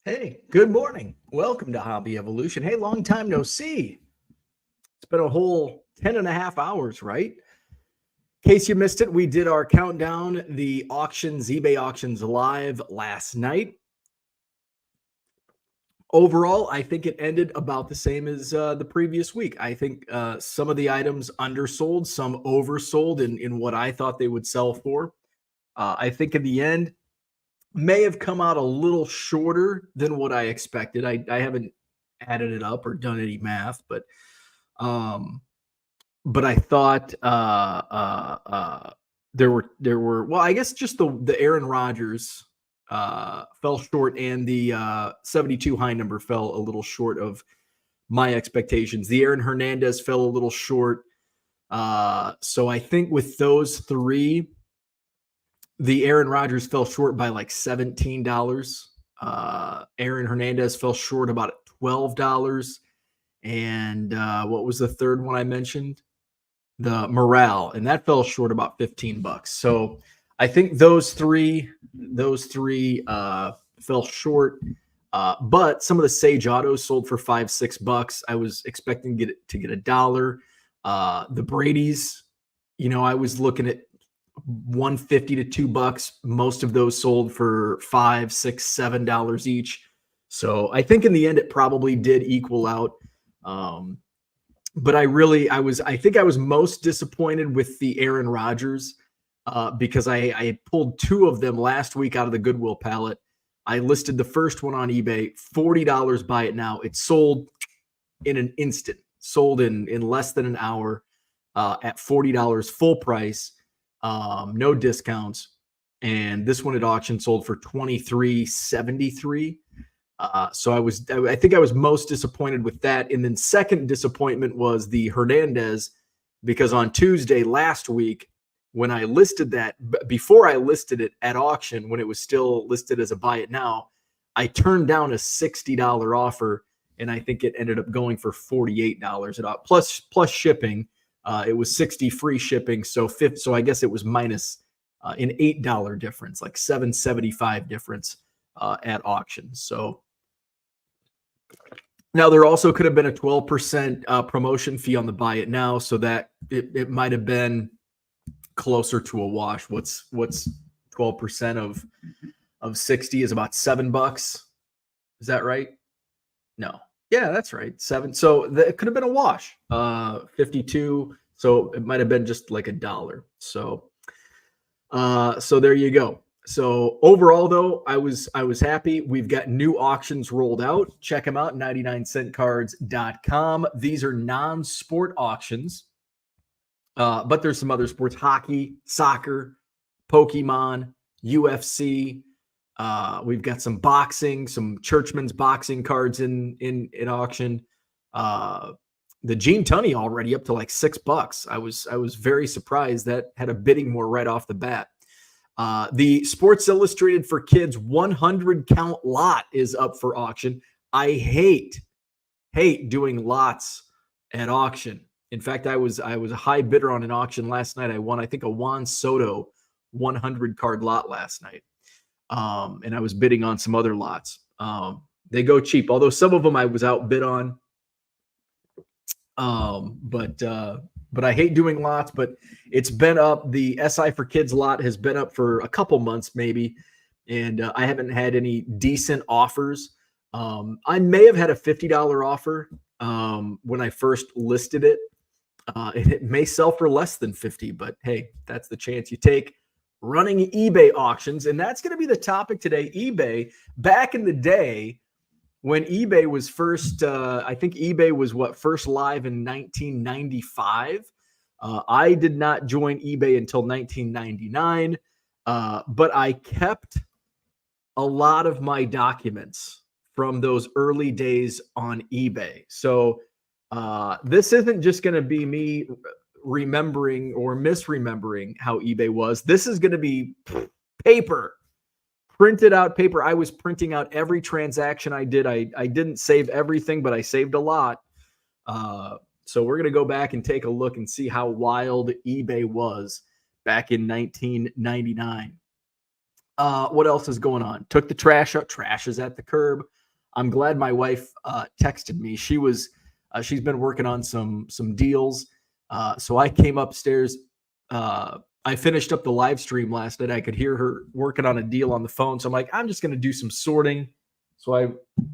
Hey, good morning. Welcome to Hobby Evolution. Hey, long time no see. It's been a whole 10 and a half hours, right? In case you missed it, we did our countdown, the auctions, eBay auctions live last night. Overall, I think it ended about the same as the previous week. I think some of the items undersold, some oversold in what I thought they would sell for. I think in the end, may have come out a little shorter than what I expected. I haven't added it up or done any math, um, but I thought there were well, I guess just the Aaron Rodgers fell short, and the 72 high number fell a little short of my expectations. The Aaron Hernandez fell a little short. So I think with those three, the Aaron Rodgers fell short by like $17. Aaron Hernandez fell short about $12. And what was the third one I mentioned? The Morale, and that fell short about $15. So I think those three fell short. But some of the Sage Autos sold for $5-6. I was expecting to get $1. The Brady's, I was looking at 150 to $2. Most of those sold for $5, $6, $7 each. So I think in the end it probably did equal out. But I think I was most disappointed with the Aaron Rodgers because I pulled two of them last week out of the Goodwill pallet. I listed the first one on eBay, $40, buy it now. It sold in an instant, sold in less than an hour at $40 full price. No discounts. And this one at auction sold for $23.73. So I think I was most disappointed with that. And then second disappointment was the Hernandez, because on Tuesday last week, when I listed that, before I listed it at auction, when it was still listed as a buy it now, I turned down a $60 offer, and I think it ended up going for $48 at plus shipping. It was $60 free shipping, so I guess it was minus an $8 difference, like $7.75 difference at auction. So now there also could have been a 12% promotion fee on the buy it now, so that it might have been closer to a wash. What's 12% of 60 is about $7. Is that right? No. Yeah, that's right. 7. So it could have been a wash. 52. So it might have been just like $1. So there you go. So overall, though, I was happy. We've got new auctions rolled out. Check them out, 99centcards.com. These are non-sport auctions, but there's some other sports: hockey, soccer, Pokemon, UFC. We've got some boxing, some Churchman's boxing cards in auction. The Gene Tunney already up to like $6. I was very surprised that had a bidding war right off the bat. The Sports Illustrated for Kids 100 count lot is up for auction. I hate doing lots at auction. In fact, I was a high bidder on an auction last night. I won, I think, a Juan Soto 100 card lot last night. And I was bidding on some other lots. They go cheap, although some of them I was outbid on. But I hate doing lots, but it's been up. The SI for Kids lot has been up for a couple months maybe, and I haven't had any decent offers. I may have had a $50 offer when I first listed it. And it may sell for less than 50, but hey, that's the chance you take running eBay auctions. And that's going to be the topic today. eBay, back in the day when eBay was first, I think eBay was first live in 1995. I did not join eBay until 1999, but I kept a lot of my documents from those early days on eBay. So this isn't just going to be me remembering or misremembering how eBay was. This is going to be paper, printed out paper. I was printing out every transaction I did. I didn't save everything, but I saved a lot. So we're going to go back and take a look and see how wild eBay was back in 1999. What else is going on? Took the trash out. Trash is at the curb. I'm glad my wife texted me. She's been working on some deals. So I came upstairs. I finished up the live stream last night. I could hear her working on a deal on the phone. So I'm like, I'm just going to do some sorting. So I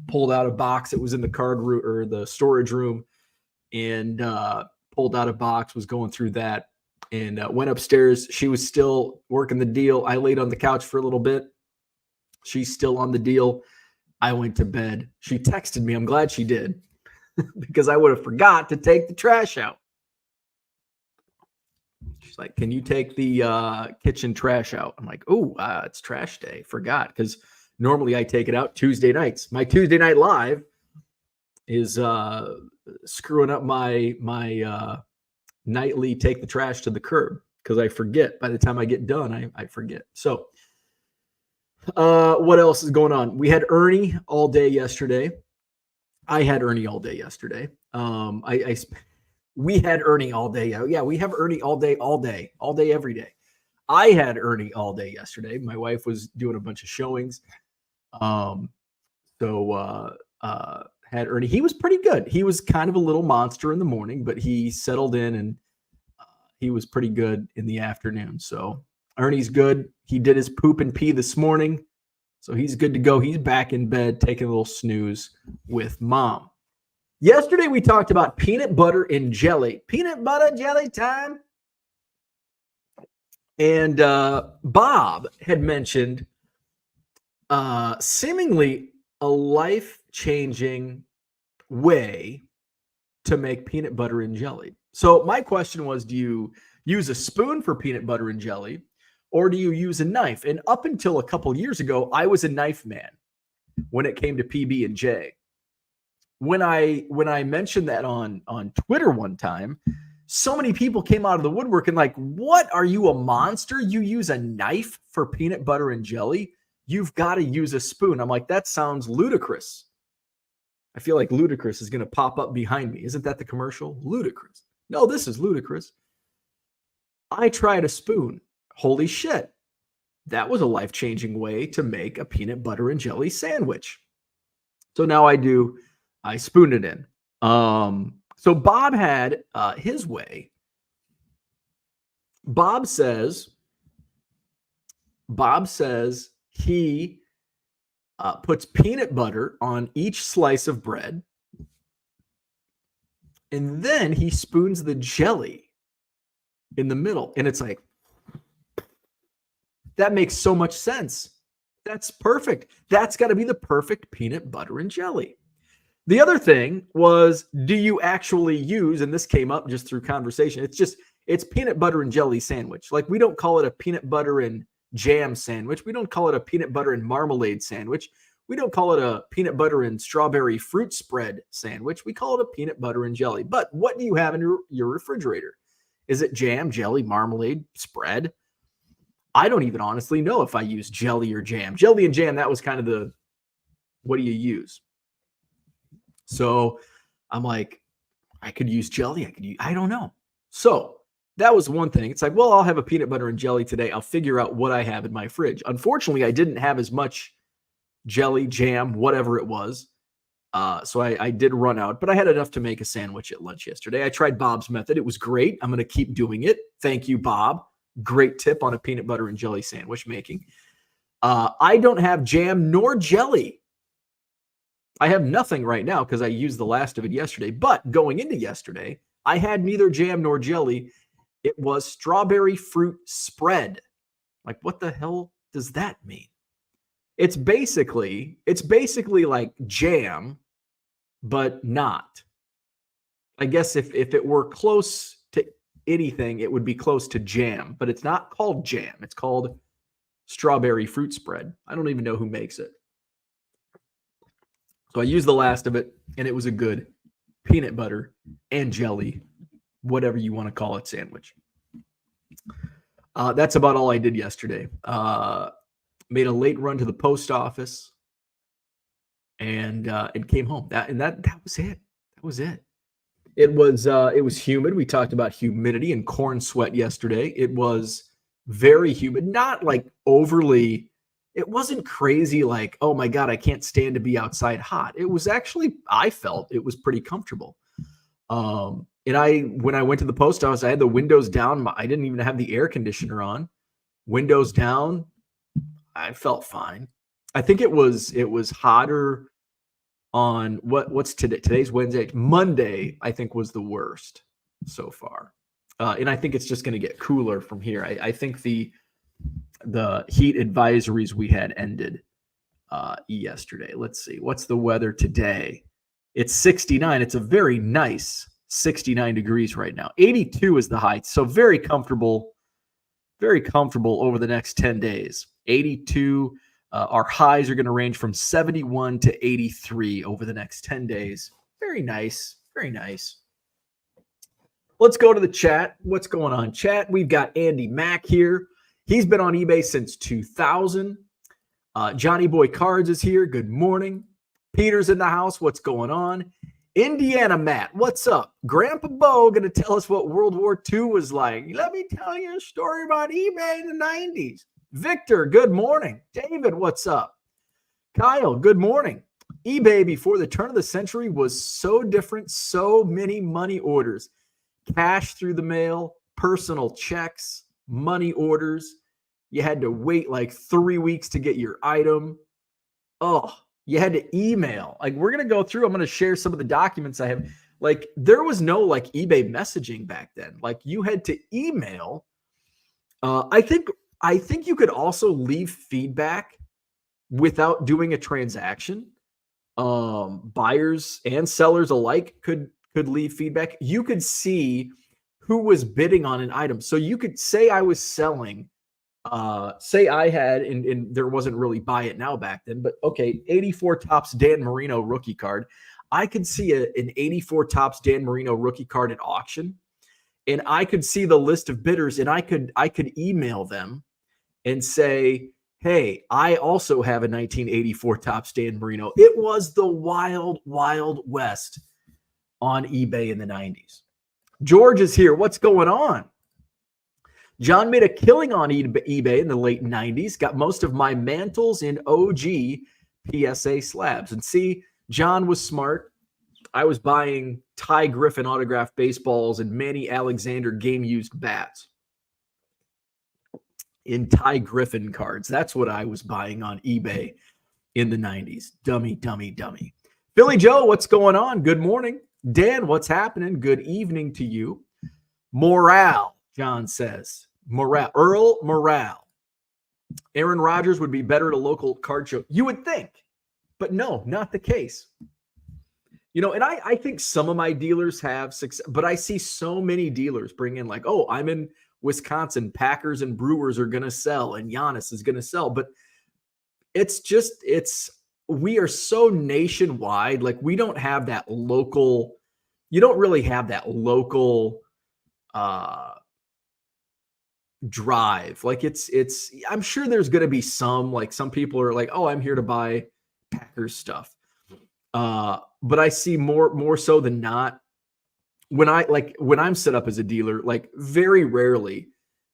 pulled out a box that was in the card room or the storage room, and pulled out a box, was going through that, and went upstairs. She was still working the deal. I laid on the couch for a little bit. She's still on the deal. I went to bed. She texted me. I'm glad she did because I would have forgot to take the trash out. She's like, can you take the kitchen trash out? I'm like, oh, it's trash day. Forgot, because normally I take it out Tuesday nights. My Tuesday night live is screwing up my nightly take the trash to the curb because I forget. By the time I get done, I forget. So what else is going on? We had Ernie all day yesterday. I had Ernie all day yesterday. We had Ernie all day. Yeah, we have Ernie all day, every day. I had Ernie all day yesterday. My wife was doing a bunch of showings. Had Ernie. He was pretty good. He was kind of a little monster in the morning, but he settled in, and he was pretty good in the afternoon. So Ernie's good. He did his poop and pee this morning, so he's good to go. He's back in bed, taking a little snooze with mom. Yesterday, we talked about peanut butter and jelly. Peanut butter jelly time. And Bob had mentioned seemingly a life-changing way to make peanut butter and jelly. So my question was, do you use a spoon for peanut butter and jelly, or do you use a knife? And up until a couple years ago, I was a knife man when it came to PB&J. When I mentioned that on Twitter one time, so many people came out of the woodwork and like, what, are you a monster? You use a knife for peanut butter and jelly? You've got to use a spoon. I'm like, that sounds ludicrous. I feel like ludicrous is going to pop up behind me. Isn't that the commercial? Ludicrous. No, this is ludicrous. I tried a spoon. Holy shit. That was a life-changing way to make a peanut butter and jelly sandwich. So now I spoon it in. So Bob had his way. Bob says he puts peanut butter on each slice of bread, and then he spoons the jelly in the middle. And it's like, that makes so much sense. That's perfect. That's got to be the perfect peanut butter and jelly. The other thing was, do you actually use, and this came up just through conversation, it's peanut butter and jelly sandwich. Like, we don't call it a peanut butter and jam sandwich. We don't call it a peanut butter and marmalade sandwich. We don't call it a peanut butter and strawberry fruit spread sandwich. We call it a peanut butter and jelly. But what do you have in your refrigerator? Is it jam, jelly, marmalade, spread? I don't even honestly know if I use jelly or jam. Jelly and jam, that was kind of what do you use? So I'm like, I could use jelly. I don't know. So that was one thing. It's like, well, I'll have a peanut butter and jelly today. I'll figure out what I have in my fridge. Unfortunately, I didn't have as much jelly, jam, whatever it was. So I did run out, but I had enough to make a sandwich at lunch yesterday. I tried Bob's method. It was great. I'm going to keep doing it. Thank you, Bob. Great tip on a peanut butter and jelly sandwich making. I don't have jam nor jelly. I have nothing right now because I used the last of it yesterday. But going into yesterday, I had neither jam nor jelly. It was strawberry fruit spread. Like, what the hell does that mean? It's basically like jam, but not. I guess if it were close to anything, it would be close to jam, but it's not called jam. It's called strawberry fruit spread. I don't even know who makes it. So I used the last of it, and it was a good peanut butter and jelly, whatever you want to call it, sandwich. That's about all I did yesterday. Made a late run to the post office, and came home. That was it. That was it. It was humid. We talked about humidity and corn sweat yesterday. It was very humid, not like overly it wasn't crazy like, oh my God, I can't stand to be outside hot. It was actually, I felt it was pretty comfortable. When I went to the post office, I had the windows down. I didn't even have the air conditioner on. Windows down. I felt fine. I think it was hotter on what's today? Today's Wednesday. Monday, I think, was the worst so far. And I think it's just going to get cooler from here. I think the heat advisories we had ended yesterday. Let's see. What's the weather today? It's 69. It's a very nice 69 degrees right now. 82 is the high. So very comfortable over the next 10 days. 82. Our highs are going to range from 71 to 83 over the next 10 days. Very nice. Very nice. Let's go to the chat. What's going on, chat? We've got Andy Mack here. He's been on eBay since 2000. Johnny Boy Cards is here. Good morning. Peter's in the house. What's going on? Indiana Matt, what's up? Grandpa Bo going to tell us what World War II was like. Let me tell you a story about eBay in the 90s. Victor, good morning. David, what's up? Kyle, good morning. eBay before the turn of the century was so different. So many money orders. Cash through the mail, personal checks, money orders. You had to wait like 3 weeks to get your item. Oh, you had to email. Like, we're going to go through. I'm going to share some of the documents I have. Like, there was no like eBay messaging back then. Like, you had to email. I think you could also leave feedback without doing a transaction. Buyers and sellers alike could leave feedback. You could see who was bidding on an item. So you could say I was selling, say I had, and there wasn't really buy it now back then, but okay, 84 Topps Dan Marino rookie card. I could see an 84 Topps Dan Marino rookie card at auction, and I could see the list of bidders, and I could email them and say, hey, I also have a 1984 Topps Dan Marino. It was the wild, wild west on eBay in the 90s. George is here. What's going on? John made a killing on eBay in the late 90s. Got most of my mantles in OG PSA slabs. And see, John was smart. I was buying Ty Griffin autographed baseballs and Manny Alexander game-used bats in Ty Griffin cards. That's what I was buying on eBay in the 90s. Dummy, dummy, dummy. Philly Joe, what's going on? Good morning. Dan, what's happening? Good evening to you. Morale, John says. Earl Morale. Aaron Rodgers would be better at a local card show. You would think, but no, not the case. You know, and I think some of my dealers have success, but I see so many dealers bring in like, oh, I'm in Wisconsin, Packers and Brewers are going to sell and Giannis is going to sell. But we are so nationwide. Like, we don't have that local, you don't really have that local drive. Like I'm sure there's going to be some, like some people are like, oh, I'm here to buy Packers stuff. But I see more so than not, when I'm set up as a dealer, like very rarely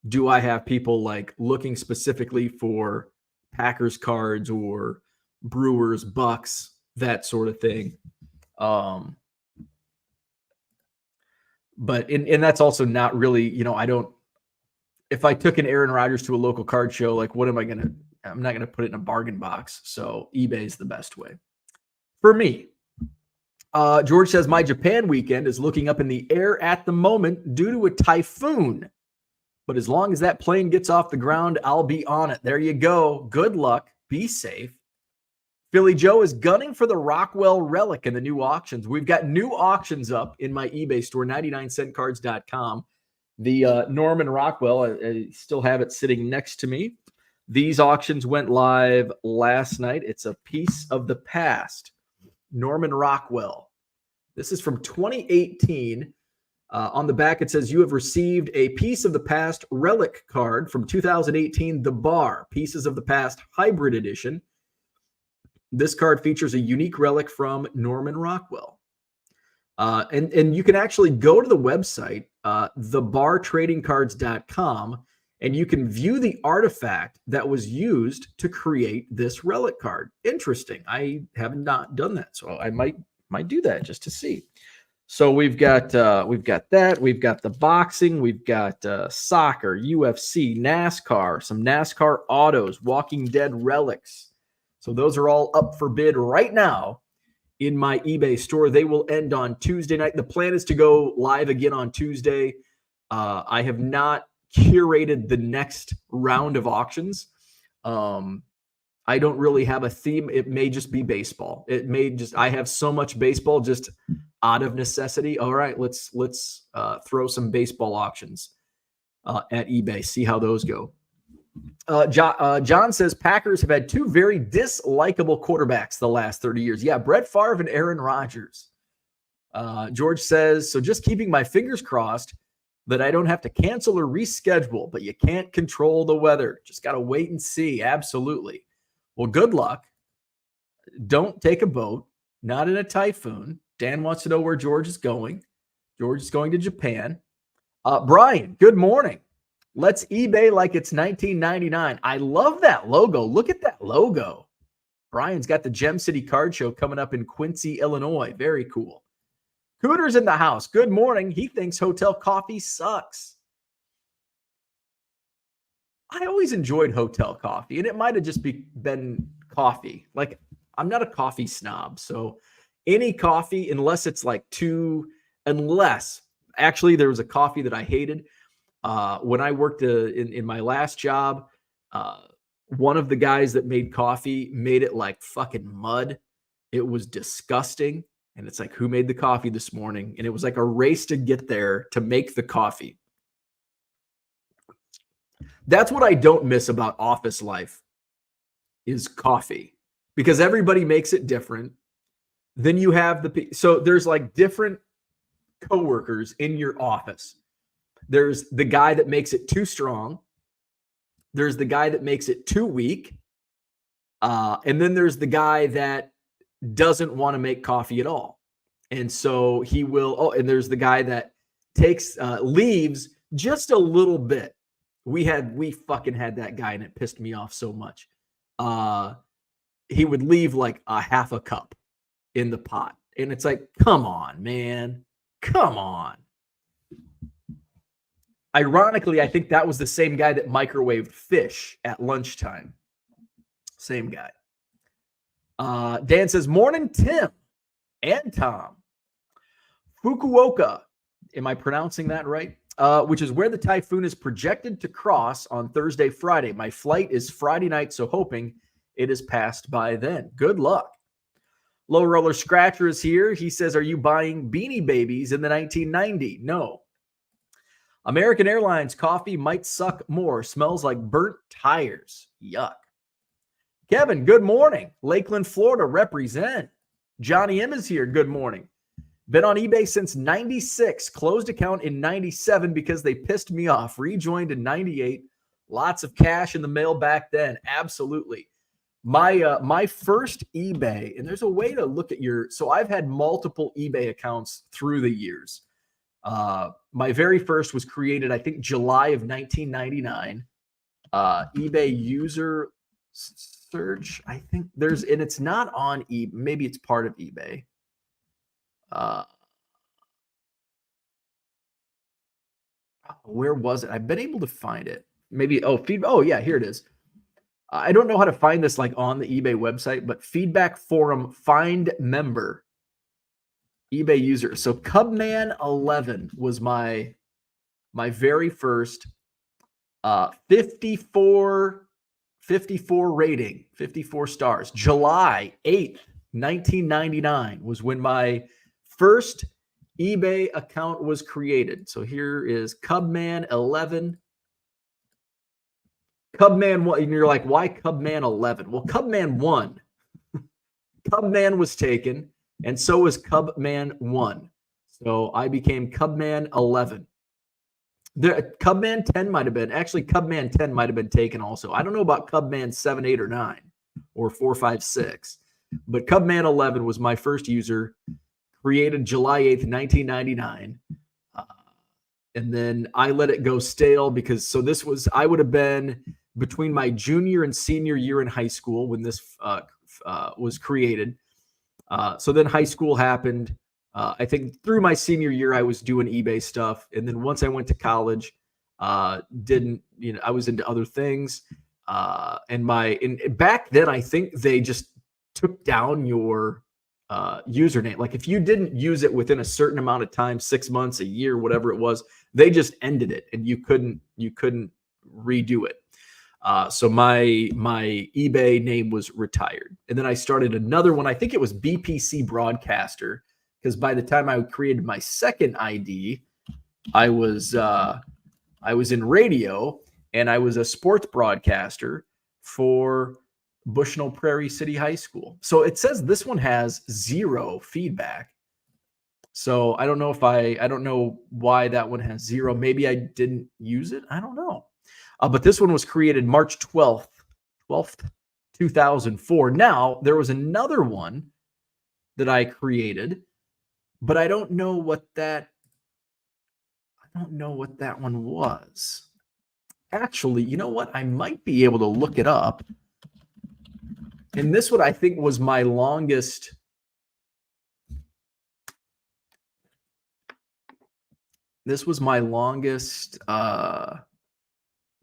do I have people like looking specifically for Packers cards or Brewers, Bucks, that sort of thing. But and that's also not really, you know, if I took an Aaron Rodgers to a local card show, like I'm not going to put it in a bargain box. So eBay is the best way for me. George says, my Japan weekend is looking up in the air at the moment due to a typhoon. But as long as that plane gets off the ground, I'll be on it. There you go. Good luck. Be safe. Philly Joe is gunning for the Rockwell relic in the new auctions. We've got new auctions up in my eBay store, 99centcards.com. The Norman Rockwell, I still have it sitting next to me. These auctions went live last night. It's a piece of the past. Norman Rockwell. This is from 2018. On the back, it says, you have received a piece of the past relic card from 2018, The Bar, Pieces of the Past Hybrid Edition. This card features a unique relic from Norman Rockwell. And you can actually go to the website, thebartradingcards.com, and you can view the artifact that was used to create this relic card. Interesting. I have not done that, so I might do that just to see. So we've got that. We've got the boxing. We've got soccer, UFC, NASCAR, some NASCAR autos, Walking Dead relics. So those are all up for bid right now in my eBay store. They will end on Tuesday night. The plan is to go live again on Tuesday. I have not curated the next round of auctions. I don't really have a theme. It may just be baseball. I have so much baseball just out of necessity. All right, let's throw some baseball auctions at eBay, see how those go. John says Packers have had two very dislikable quarterbacks the last 30 years. Yeah, Brett Favre and Aaron Rodgers. George says, so just keeping my fingers crossed that I don't have to cancel or reschedule, but you can't control the weather. Just got to wait and see. Absolutely. Well, good luck. Don't take a boat, not in a typhoon. Dan wants to know where George is going. George is going to Japan. Brian, good morning. Let's eBay like it's 1999. I love that logo. Look at that logo. Brian's got the Gem City Card Show coming up in Quincy, Illinois. Very cool. Cooter's in the house. Good morning. He thinks hotel coffee sucks. I always enjoyed hotel coffee, and it might have just been coffee. Like, I'm not a coffee snob, so any coffee, unless it's like actually there was a coffee that I hated. When I worked in my last job, one of the guys that made coffee made it like fucking mud. It was disgusting. And it's like, who made the coffee this morning? And it was like a race to get there to make the coffee. That's what I don't miss about office life is coffee, because everybody makes it different. Then you have so there's like different coworkers in your office. There's the guy that makes it too strong. There's the guy that makes it too weak. And then there's the guy that doesn't want to make coffee at all. And so he will, and there's the guy that leaves just a little bit. We fucking had that guy, and it pissed me off so much. He would leave like a half a cup in the pot. And it's like, come on, man. Come on. Ironically, I think that was the same guy that microwaved fish at lunchtime. Same guy. Dan says, morning, Tim and Tom. Fukuoka, am I pronouncing that right? Which is where the typhoon is projected to cross on Thursday, Friday. My flight is Friday night, so hoping it is passed by then. Good luck. Low Roller Scratcher is here. He says, are you buying Beanie Babies in the 1990? No. American Airlines coffee might suck more. Smells like burnt tires. Yuck. Kevin, good morning. Lakeland, Florida, represent. Johnny M is here. Good morning. Been on eBay since 96. Closed account in 97 because they pissed me off. Rejoined in 98. Lots of cash in the mail back then. Absolutely. My first eBay, and there's a way to look at so I've had multiple eBay accounts through the years. My very first was created, I think, July of 1999. eBay user search, I think and it's not on eBay. Maybe it's part of eBay. Where was it? I've been able to find it. Maybe, yeah, here it is. I don't know how to find this like on the eBay website, but feedback forum, find member, eBay user. So Cubman 11 was my very first 54 rating, 54 stars. July 8th, 1999 was when my first eBay account was created. So here is Cubman 11. Cubman 1, and you're like, why Cubman 11? Well, Cubman 1. Cubman was taken, and so was Cubman 1. So I became Cubman 11. Cubman 10 might have been. Actually, Cubman 10 might have been taken also. I don't know about Cubman 7, 8, or 9, or 4, 5, 6. But Cubman 11 was my first user, created July 8th, 1999. And then I let it go stale because I would have been between my junior and senior year in high school when this was created. So then high school happened. I think through my senior year, I was doing eBay stuff. And then once I went to college, I was into other things. And back then, I think they just took down your username. Like if you didn't use it within a certain amount of time, 6 months, a year, whatever it was, they just ended it and you couldn't redo it. So my eBay name was retired. And then I started another one. I think it was BPC Broadcaster, because by the time I created my second ID, I was in radio and I was a sports broadcaster for Bushnell Prairie City High School. So it says this one has 0 feedback. So I don't know why that one has 0. Maybe I didn't use it. I don't know. But this one was created March 12th, 2004. Now, there was another one that I created, but I don't know what that one was. Actually, you know what? I might be able to look it up. And this one I think was my longest. This was my longest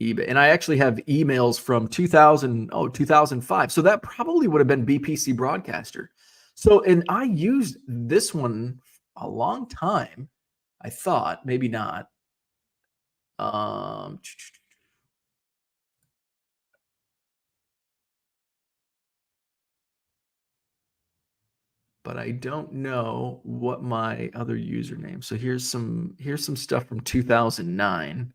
eBay. And I actually have emails from 2005. So that probably would have been BPC Broadcaster. So, and I used this one a long time. I thought, maybe not. But I don't know what my other username. So here's some stuff from 2009.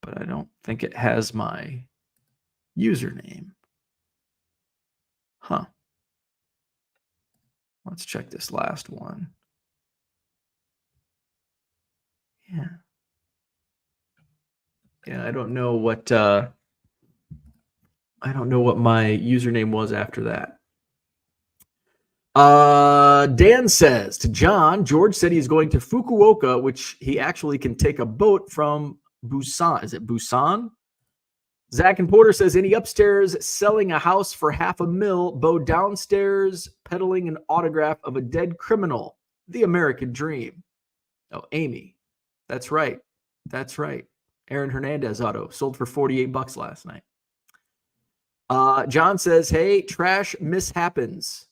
But I don't think it has my username. Huh. Let's check this last one. Yeah. Yeah, I don't know what my username was after that. Dan says to John, George said he's going to Fukuoka, which he actually can take a boat from Busan. Is it Busan? Zach and Porter says, any upstairs selling a house for $500,000, Bo downstairs peddling an autograph of a dead criminal. The American dream. Oh, Amy. That's right. Aaron Hernandez auto sold for $48 last night. John says, hey, trash mishappens.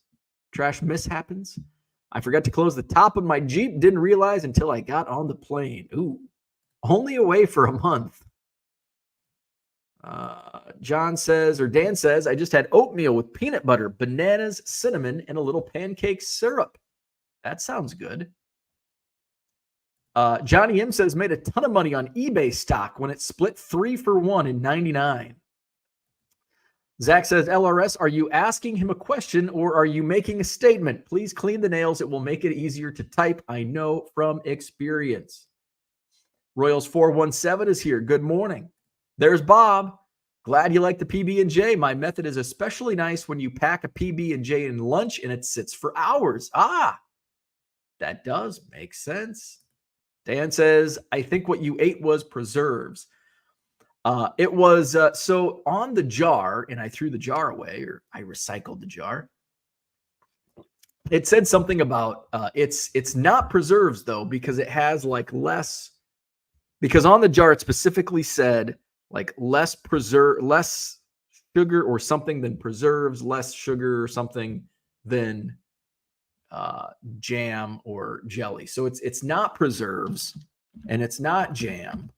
I forgot to close the top of my Jeep. Didn't realize until I got on the plane. Ooh, only away for a month. Dan says, I just had oatmeal with peanut butter, bananas, cinnamon, and a little pancake syrup. That sounds good. Johnny M says, made a ton of money on eBay stock when it split 3 for 1 in 99. Zach says, LRS, are you asking him a question or are you making a statement? Please clean the nails. It will make it easier to type. I know from experience. Royals 417 is here. Good morning. There's Bob. Glad you like the PB&J. My method is especially nice when you pack a PB&J in lunch and it sits for hours. That does make sense. Dan says, I think what you ate was preserves. It was so on the jar, and I threw the jar away, or I recycled the jar. It said something about it's not preserves though, because it has like less. Because on the jar it specifically said like less sugar or something than preserves, less sugar or something than jam or jelly. So it's not preserves and it's not jam.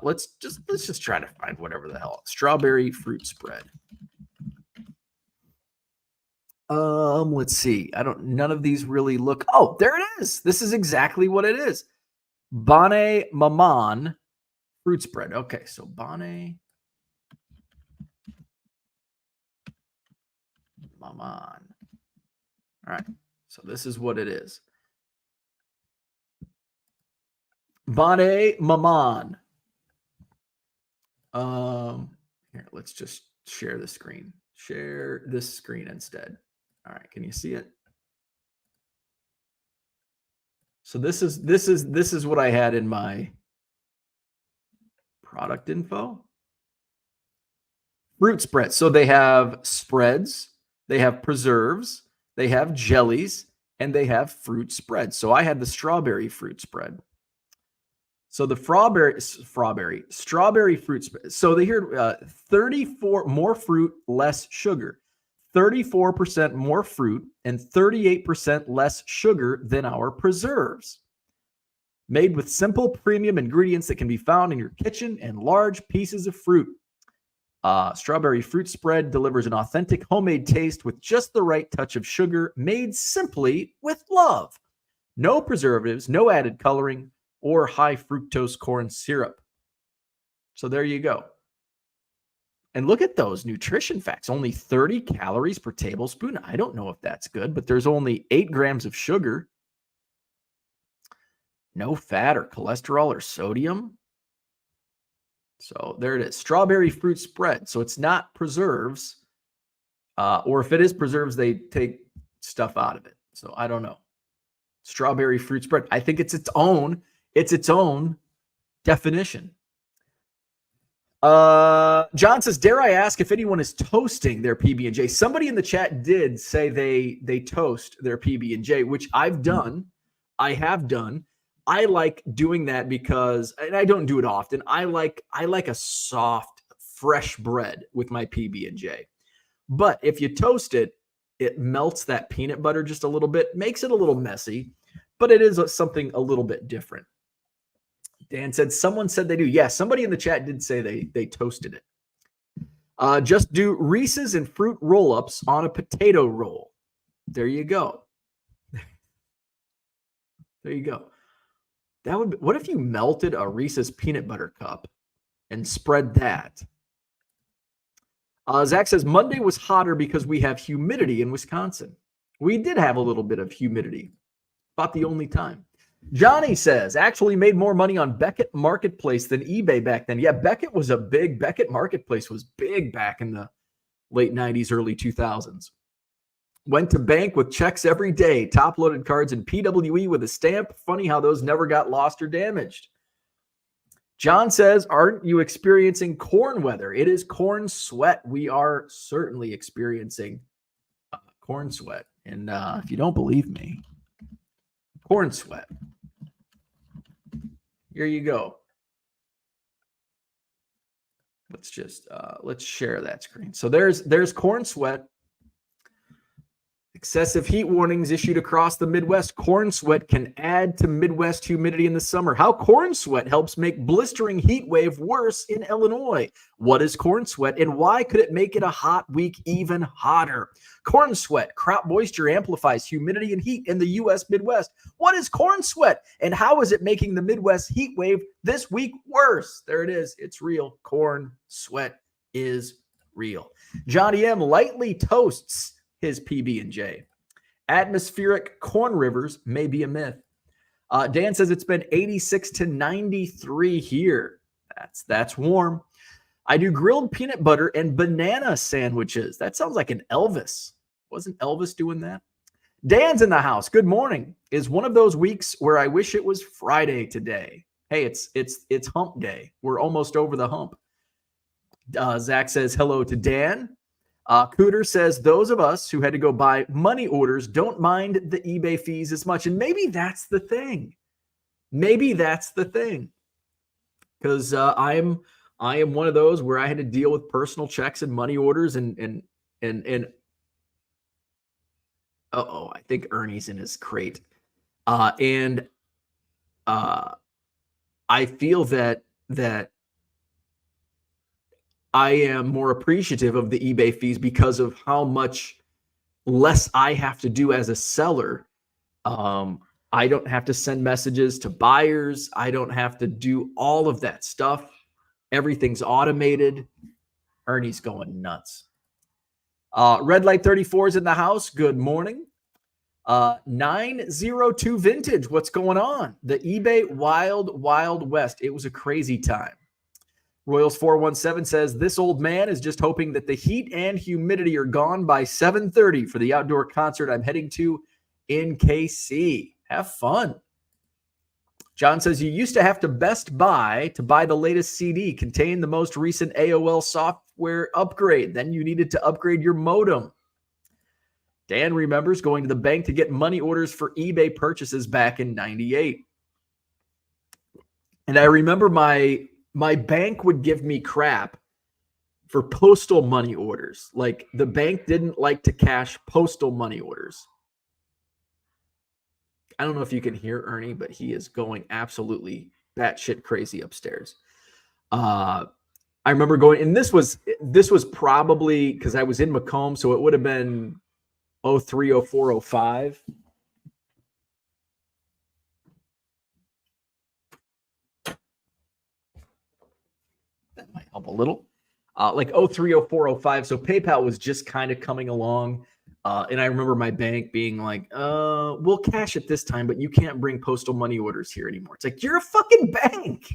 Let's just try to find whatever the hell. Strawberry fruit spread. Let's see. None of these really look. Oh, there it is. This is exactly what it is. Bonnet Maman fruit spread. Okay, so Bonnet Maman. All right. So this is what it is. Bonnet Maman. Here, let's just share the screen. Share this screen instead. All right, can you see it? So this is what I had in my product info. Fruit spreads. So they have spreads, they have preserves, they have jellies, and they have fruit spreads. So I had the strawberry fruit spread. So the strawberry fruit spread. So they hear 34 more fruit, less sugar, 34% more fruit, and 38% less sugar than our preserves. Made with simple premium ingredients that can be found in your kitchen and large pieces of fruit. Strawberry fruit spread delivers an authentic homemade taste with just the right touch of sugar, made simply with love. No preservatives, no added coloring, or high fructose corn syrup. So there you go. And look at those nutrition facts. Only 30 calories per tablespoon. I don't know if that's good, but there's only 8 grams of sugar. No fat or cholesterol or sodium. So there it is. Strawberry fruit spread. So it's not preserves. Or if it is preserves, they take stuff out of it. So I don't know. Strawberry fruit spread. I think it's its own definition. John says, dare I ask if anyone is toasting their PB&J? Somebody in the chat did say they toast their PB&J, which I've done. I have done. I like doing that because, and I don't do it often, I like a soft, fresh bread with my PB&J. But if you toast it, it melts that peanut butter just a little bit, makes it a little messy, but it is something a little bit different. Dan said, someone said they do. Yeah, somebody in the chat did say they toasted it. Just do Reese's and fruit roll-ups on a potato roll. There you go. There you go. That would be, what if you melted a Reese's peanut butter cup and spread that? Zach says, Monday was hotter because we have humidity in Wisconsin. We did have a little bit of humidity. About the only time. Johnny says, actually made more money on Beckett Marketplace than eBay back then. Yeah, Beckett Marketplace was big back in the late 90s, early 2000s. Went to bank with checks every day, top-loaded cards in PWE with a stamp. Funny how those never got lost or damaged. John says, aren't you experiencing corn weather? It is corn sweat. We are certainly experiencing corn sweat. And if you don't believe me, corn sweat. Here you go. Let's share that screen. So there's corn sweat. Excessive heat warnings issued across the Midwest. Corn sweat can add to Midwest humidity in the summer. How corn sweat helps make blistering heat wave worse in Illinois. What is corn sweat and why could it make it a hot week even hotter? Corn sweat, crop moisture amplifies humidity and heat in the U.S. Midwest. What is corn sweat and how is it making the Midwest heat wave this week worse? There it is. It's real. Corn sweat is real. Johnny M. lightly toasts his PB&J. Atmospheric corn rivers may be a myth. Dan says it's been 86 to 93 here. That's warm. I do grilled peanut butter and banana sandwiches. That sounds like an Elvis. Wasn't Elvis doing that? Dan's in the house. Good morning. Is one of those weeks where I wish it was Friday today. Hey, it's hump day. We're almost over the hump. Zach says hello to Dan. Cooter says those of us who had to go buy money orders don't mind the eBay fees as much. And maybe that's the thing. Because I am one of those where I had to deal with personal checks and money orders and I think Ernie's in his crate. I feel that I am more appreciative of the eBay fees because of how much less I have to do as a seller. I don't have to send messages to buyers. I don't have to do all of that stuff. Everything's automated. Ernie's going nuts. Red Light 34 is in the house. Good morning. 902 Vintage. What's going on? The eBay Wild West. It was a crazy time. Royals 417 says, this old man is just hoping that the heat and humidity are gone by 7:30 for the outdoor concert I'm heading to in KC. Have fun. John says, you used to have to Best Buy to buy the latest CD, contain the most recent AOL software upgrade. Then you needed to upgrade your modem. Dan remembers going to the bank to get money orders for eBay purchases back in 98. And I remember my bank would give me crap for postal money orders. Like, the bank didn't like to cash postal money orders. I don't know if you can hear Ernie, but he is going absolutely batshit crazy upstairs. I remember going, and this was probably because I was in Macomb, so it would have been 03, 04, 05. That might help a little. Like 03, 04, 05. So PayPal was just kind of coming along. And I remember my bank being like, we'll cash it this time, but you can't bring postal money orders here anymore. It's like, you're a fucking bank.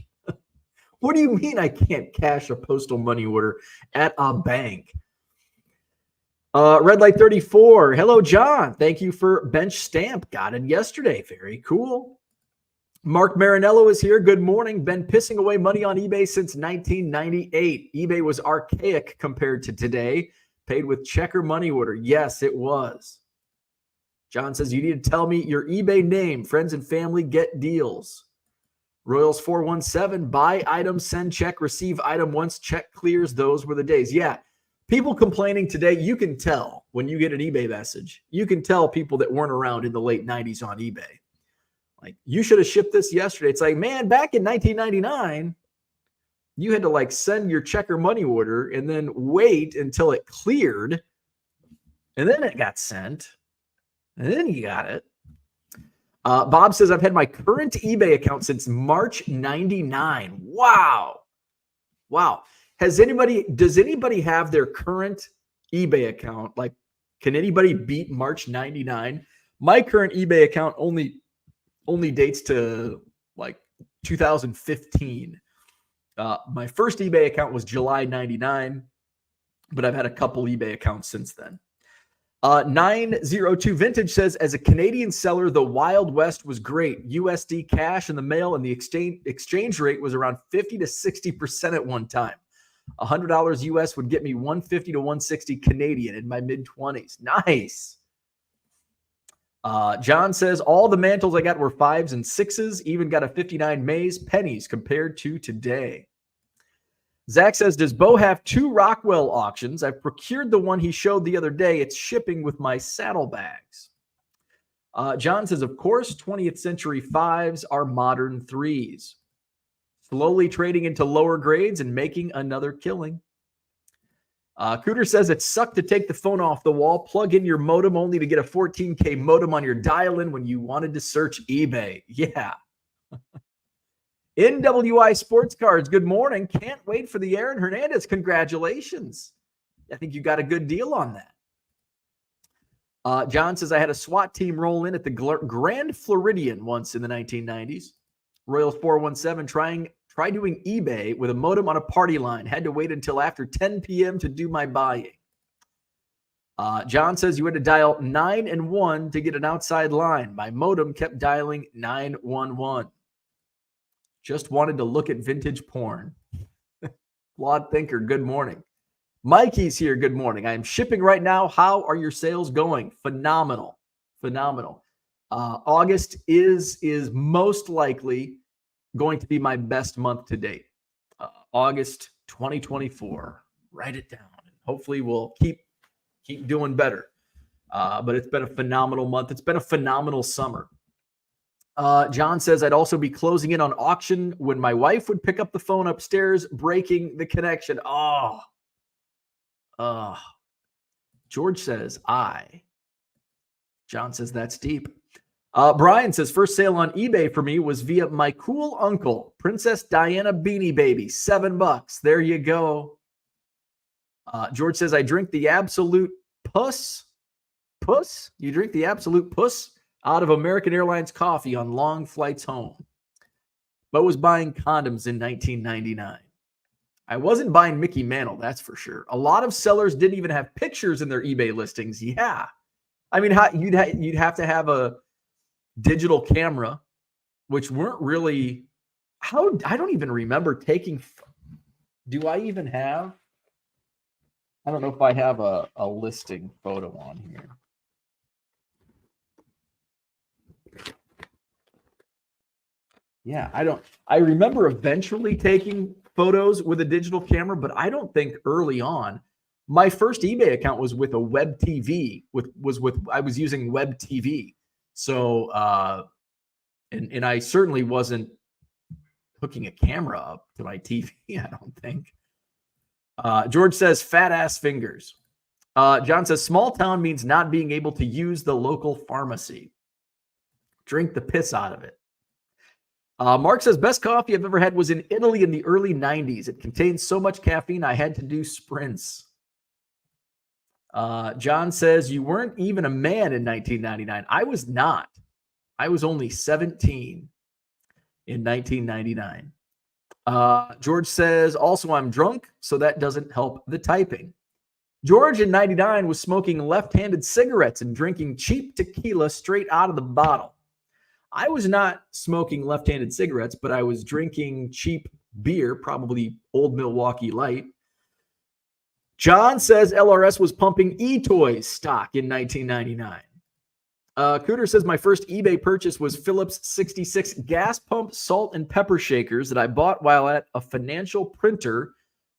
What do you mean I can't cash a postal money order at a bank? Red Light 34. Hello, John. Thank you for bench stamp. Got it yesterday. Very cool. Mark Marinello is here. Good morning. Been pissing away money on eBay since 1998. eBay was archaic compared to today. Paid with checker money order. Yes, it was. John says, you need to tell me your eBay name. Friends and family get deals. Royals 417, buy item, send check, receive item once check clears. Those were the days. Yeah. People complaining today, you can tell when you get an eBay message. You can tell people that weren't around in the late 90s on eBay. Like, you should have shipped this yesterday. It's like, man, back in 1999, you had to like send your checker money order and then wait until it cleared. And then it got sent. And then you got it. Bob says, I've had my current eBay account since March 99. Wow. Wow. Does anybody have their current eBay account? Like, can anybody beat March 99? My current eBay account only dates to like 2015. My first eBay account was July 99, but I've had a couple eBay accounts since then. 902 Vintage says, as a Canadian seller, the Wild West was great. USD cash in the mail, and the exchange rate was around 50 to 60% at one time. $100 US would get me 150 to 160 Canadian in my mid-20s. Nice. John says, all the mantles I got were 5s and 6s, even got a 59 Mays, pennies compared to today. Zach says, does Bo have 2 Rockwell auctions? I've procured the one he showed the other day. It's shipping with my saddlebags. John says, of course, 20th century 5s are modern 3s. Slowly trading into lower grades and making another killing. Cooter says, it sucked to take the phone off the wall, plug in your modem only to get a 14K modem on your dial-in when you wanted to search eBay. Yeah. NWI Sports Cards, good morning. Can't wait for the Aaron Hernandez. Congratulations. I think you got a good deal on that. John says, I had a SWAT team roll in at the Grand Floridian once in the 1990s. Royals 417 try doing eBay with a modem on a party line. Had to wait until after 10 p.m. to do my buying. John says, you had to dial 9 and 1 to get an outside line. My modem kept dialing 911. Just wanted to look at vintage porn. Flawed thinker, good morning. Mikey's here, good morning. I am shipping right now. How are your sales going? Phenomenal. Phenomenal. August is most likely going to be my best month to date. August 2024. Write it down. Hopefully we'll keep doing better. But it's been a phenomenal month. It's been a phenomenal summer. John says, I'd also be closing in on auction when my wife would pick up the phone upstairs, breaking the connection. George says, John says, that's deep. Brian says, first sale on eBay for me was via my cool uncle, Princess Diana Beanie Baby, $7. There you go. George says, I drink the absolute puss. Puss? You drink the absolute puss out of American Airlines coffee on long flights home. Bo was buying condoms in 1999. I wasn't buying Mickey Mantle, that's for sure. A lot of sellers didn't even have pictures in their eBay listings. Yeah. I mean, you'd have to have a digital camera which weren't really how I don't even remember taking. Do I even have? I don't know if I have a listing photo on here. Yeah, I remember eventually taking photos with a digital camera, but I don't think early on. My first eBay account was with a web TV. I was using web TV. So and I certainly wasn't hooking a camera up to my TV, I don't think. George says fat ass fingers. John says small town means not being able to use the local pharmacy. Drink the piss out of it. Mark says best coffee I've ever had was in Italy in the early 90s. It contained so much caffeine I had to do sprints. John says you weren't even a man in 1999. I was not. I was only 17 in 1999. George says also I'm drunk, so that doesn't help the typing. George in 99 was smoking left-handed cigarettes and drinking cheap tequila straight out of the bottle. I was not smoking left-handed cigarettes, but I was drinking cheap beer, probably Old Milwaukee Light. John says LRS was pumping e-toys stock in 1999. Cooter says my first eBay purchase was Phillips 66 gas pump salt and pepper shakers that I bought while at a financial printer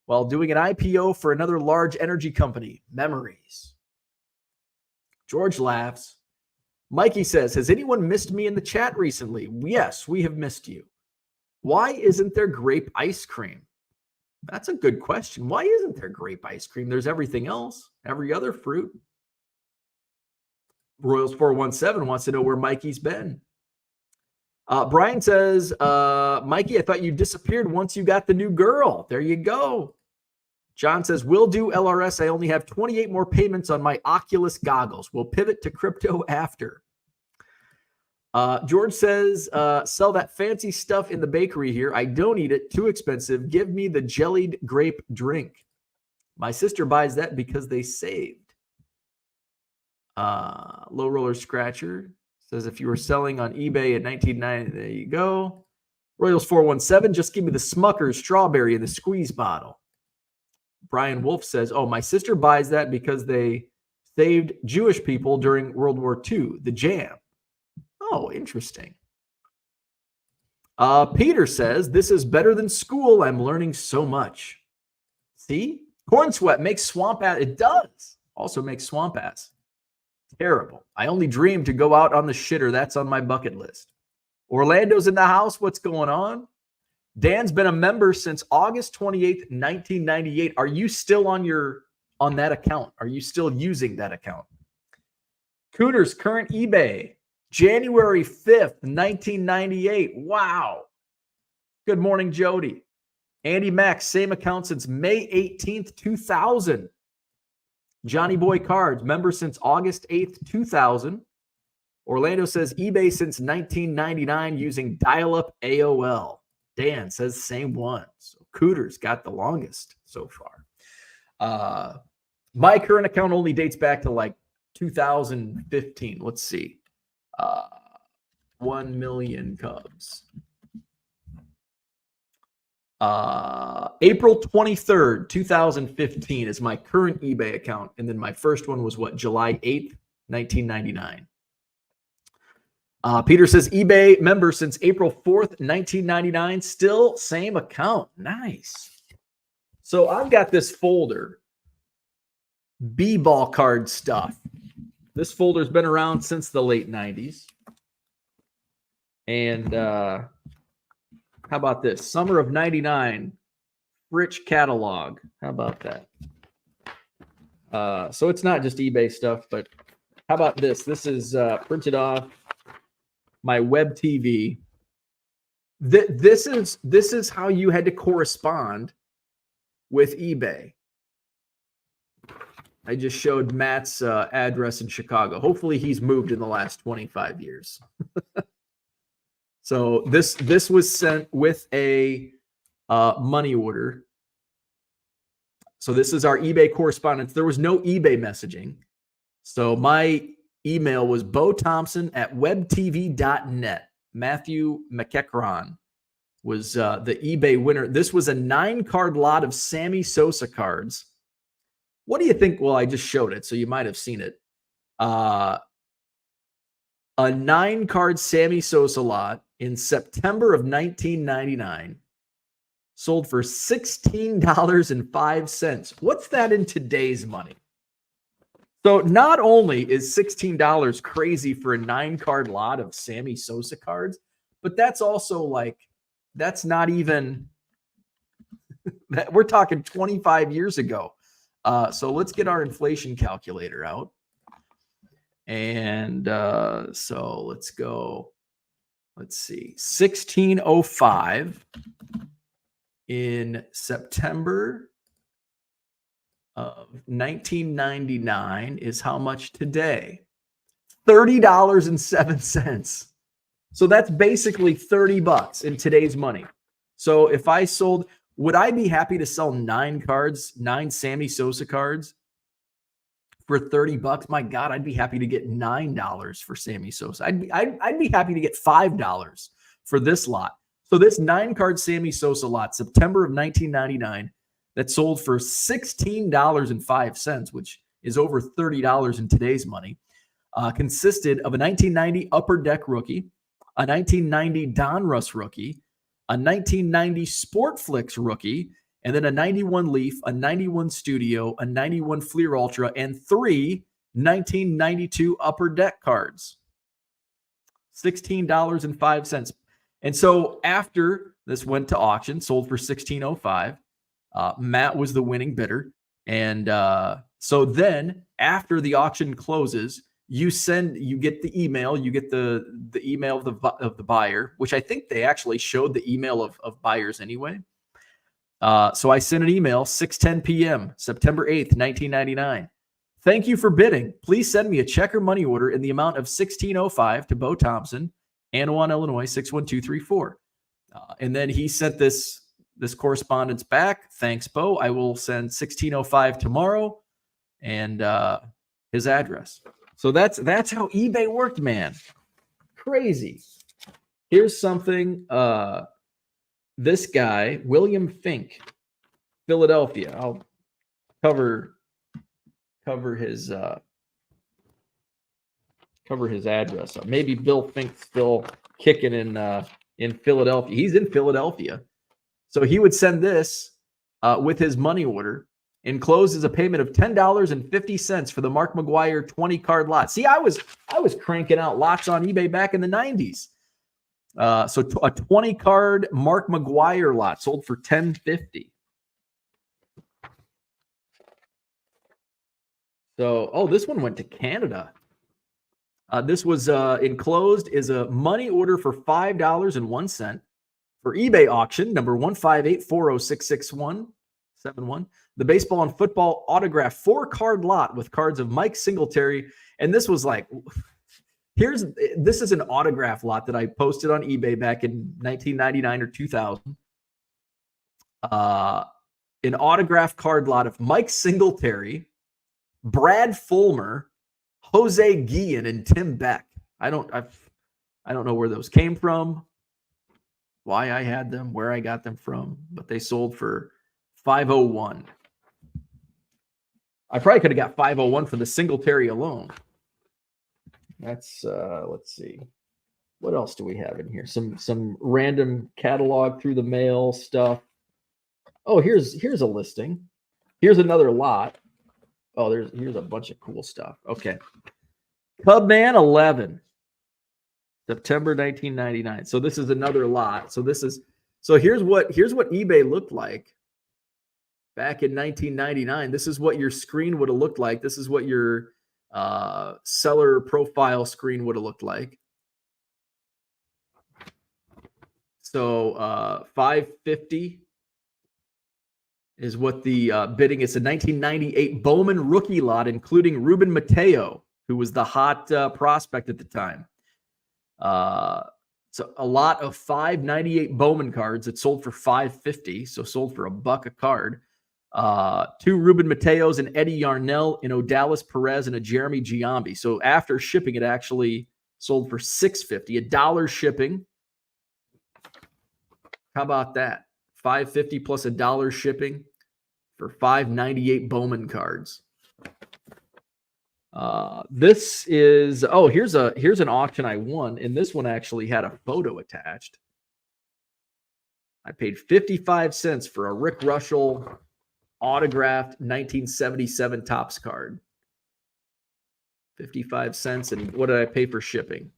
while doing an IPO for another large energy company. Memories. George laughs. Mikey says, has anyone missed me in the chat recently? Yes, we have missed you. Why isn't there grape ice cream? That's a good question. Why isn't there grape ice cream? There's everything else, every other fruit. Royals 417 wants to know where Mikey's been. Brian says, Mikey, I thought you disappeared once you got the new girl. There you go. John says, will do LRS. I only have 28 more payments on my Oculus goggles. We'll pivot to crypto after. George says, sell that fancy stuff in the bakery here. I don't eat it. Too expensive. Give me the jellied grape drink. My sister buys that because they saved. Low Roller Scratcher says, if you were selling on eBay in 1990, there you go. Royals 417, just give me the Smucker's strawberry in the squeeze bottle. Brian Wolf says, oh, my sister buys that because they saved Jewish people during World War II, the jam. Oh, interesting. Peter says, this is better than school. I'm learning so much. See? Corn sweat makes swamp ass. It does. Also makes swamp ass. Terrible. I only dream to go out on the shitter. That's on my bucket list. Orlando's in the house. What's going on? Dan's been a member since August 28th, 1998. Are you still on that account? Are you still using that account? Cooter's current eBay, January 5th, 1998. Wow. Good morning, Jody. Andy Max, same account since May 18th, 2000. Johnny Boy Cards, member since August 8th, 2000. Orlando says eBay since 1999 using dial-up AOL. Dan says same one. So Cooter's got the longest so far. My current account only dates back to like 2015. Let's see. 1 million Cubs. April 23rd, 2015 is my current eBay account. And then my first one was July 8th, 1999. Peter says eBay member since April 4th, 1999. Still same account. Nice. So I've got this folder, B-ball card stuff. This folder's been around since the late 90s. And how about this? Summer of 99, Rich catalog. How about that? So it's not just eBay stuff, but how about this? This is printed off my web TV. This is how you had to correspond with eBay. I just showed Matt's address in Chicago. Hopefully he's moved in the last 25 years. So this was sent with a money order. So this is our eBay correspondence. There was no eBay messaging. So my email was bothompson@webtv.net. Matthew McEachron was the eBay winner. This was a 9-card lot of Sammy Sosa cards. What do you think? Well, I just showed it, so you might have seen it. A 9-card Sammy Sosa lot in September of 1999 sold for $16.05. What's that in today's money? So not only is $16 crazy for a 9-card lot of Sammy Sosa cards, but that's also like, that's not even, we're talking 25 years ago. So let's get our inflation calculator out. And so let's go, let's see, 1605 in September of 1999 is how much today? $30.07. So that's basically $30 in today's money. So if I sold, would I be happy to sell 9 Sammy Sosa cards for $30? My God, I'd be happy to get $9 for Sammy Sosa. I'd be happy to get $5 for this lot. So this 9-card Sammy Sosa lot, September of 1999, that sold for $16.05, which is over $30 in today's money, consisted of a 1990 Upper Deck rookie, a 1990 Donruss rookie, a 1990 Sportflix rookie, and then a 91 Leaf, a 91 Studio, a 91 Fleer Ultra, and 3 1992 Upper Deck cards. $16.05. And so after this went to auction, sold for $16.05, Matt was the winning bidder. And so then after the auction closes, you get the email, you get the email of the buyer, which I think they actually showed the email of buyers anyway. So I sent an email, 6:10 p.m., September 8th, 1999. Thank you for bidding. Please send me a check or money order in the amount of $16.05 to Bo Thompson, Anawan, Illinois, 61234. And then he sent this correspondence back. Thanks, Bo. I will send $16.05 tomorrow, and his address. So that's how eBay worked, man. Crazy. Here's something. This guy, William Fink, Philadelphia. I'll cover his address up. Maybe Bill Fink's still kicking in Philadelphia. He's in Philadelphia. So he would send this with his money order, enclosed as a payment of $10.50 for the Mark McGwire 20-card lot. See, I was cranking out lots on eBay back in the 90s. So a 20-card Mark McGwire lot sold for $10.50. So, this one went to Canada. This was enclosed as a money order for $5.01 for eBay auction number 15840666171. The baseball and football autograph 4-card lot with cards of Mike Singletary. And this was like, this is an autograph lot that I posted on eBay back in 1999 or 2000. An autograph card lot of Mike Singletary, Brad Fulmer, Jose Guillen, and Tim Beck. I don't know where those came from, why I had them, where I got them from, but they sold for $501. I probably could have got $501 for the Singletary alone. That's let's see. What else do we have in here? Some random catalog through the mail stuff. Oh, here's a listing. Here's another lot. Oh, here's a bunch of cool stuff. Okay. Cubman 11. September 1999. So this is another lot. So here's what eBay looked like back in 1999. This is what your screen would have looked like. This is what your seller profile screen would have looked like. So $550 is what the bidding is. A 1998 Bowman rookie lot, including Ruben Mateo, who was the hot prospect at the time. So a lot of 598 Bowman cards that sold for $550, so sold for $1 a card. 2 Ruben Mateos, and Eddie Yarnell, and Odalis Perez, and a Jeremy Giambi. So after shipping, it actually sold for $6.50, $1 shipping. How about that? $5.50 plus $1 shipping for 598 Bowman cards. This is here's an auction I won, and this one actually had a photo attached. I paid 55 cents for a Rick Russell autographed 1977 Topps card. 55 cents, and what did I pay for shipping?